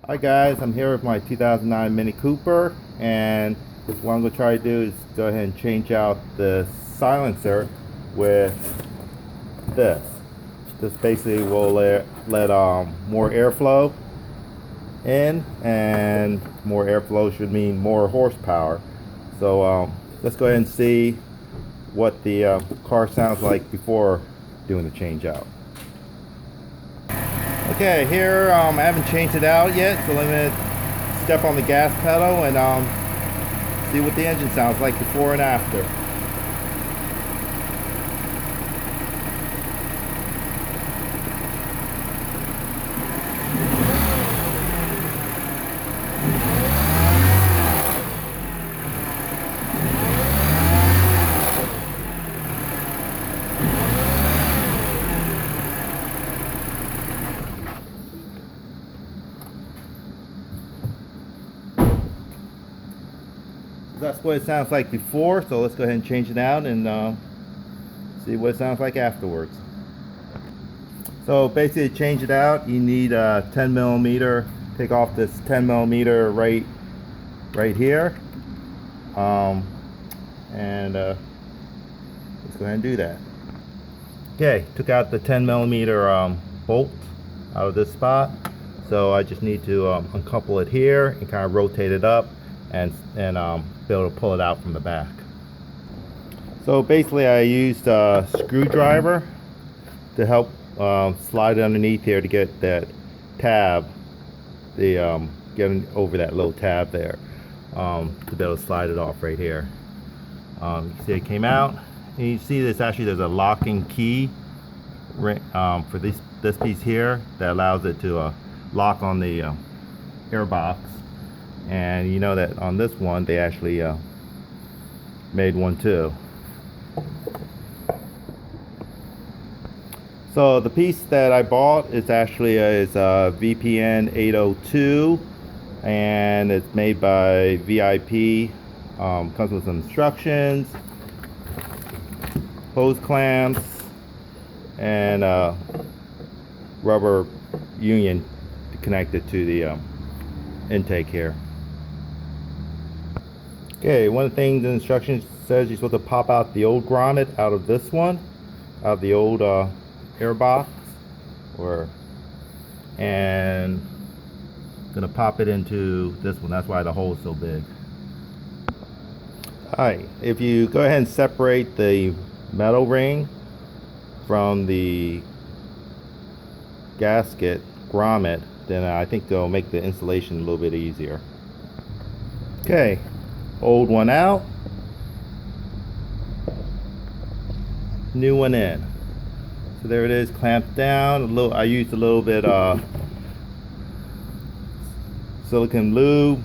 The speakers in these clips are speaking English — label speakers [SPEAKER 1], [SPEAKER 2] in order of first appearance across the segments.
[SPEAKER 1] Hi guys, I'm here with my 2009 Mini Cooper, and what I'm going to try to do is go ahead and change out the silencer with this. This basically will let more airflow in, and more airflow should mean more horsepower. So let's go ahead and see what the car sounds like before doing the change out. Okay, here I haven't changed it out yet, so let me step on the gas pedal and see what the engine sounds like before and after. That's what it sounds like before, so let's go ahead and change it out and see what it sounds like afterwards. So basically, to change it out, you need a 10 millimeter. Take off this 10 millimeter right here, and let's go ahead and do that. Okay, took out the 10 millimeter bolt out of this spot, so I just need to uncouple it here and kind of rotate it up and be able to pull it out from the back. So basically, I used a screwdriver to help slide it underneath here to get that tab, getting over that low tab there, to be able to slide it off right here. You can see it came out, and you see there's a locking key for this piece here that allows it to lock on the air box. And you know that on this one they actually made one too. So the piece that I bought is actually is a VPN 802, and it's made by VIP. Comes with some instructions, hose clamps, and rubber union to connect it to the intake here. Okay, one of the things in the instructions says you're supposed to pop out the old grommet out of this one, out of the old air box, and gonna pop it into this one. That's why the hole is so big. Alright, if you go ahead and separate the metal ring from the gasket grommet, then I think they'll make the installation a little bit easier. Okay, old one out, new one in. So there it is, clamped down. I used a little bit silicone lube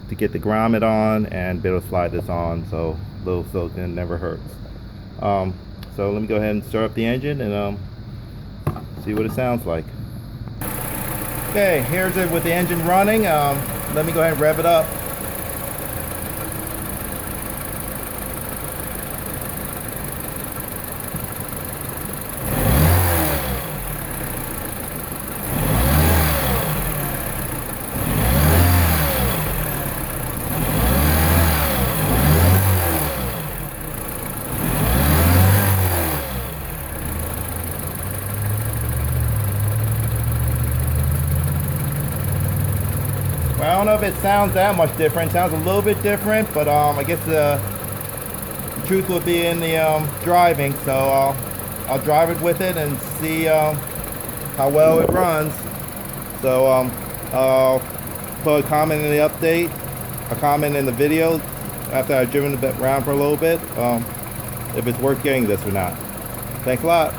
[SPEAKER 1] to get the grommet on and be able to slide this on, so a little silicone never hurts. So let me go ahead and start up the engine and see what it sounds like. Okay, here's it with the engine running. Let me go ahead and rev it up. I don't know if it sounds that much different. It sounds a little bit different, but I guess the truth will be in the driving. So I'll drive it with it and see how well it runs. So I'll put a comment in the update, a comment in the video after I've driven it around for a little bit, if it's worth getting this or not. Thanks a lot.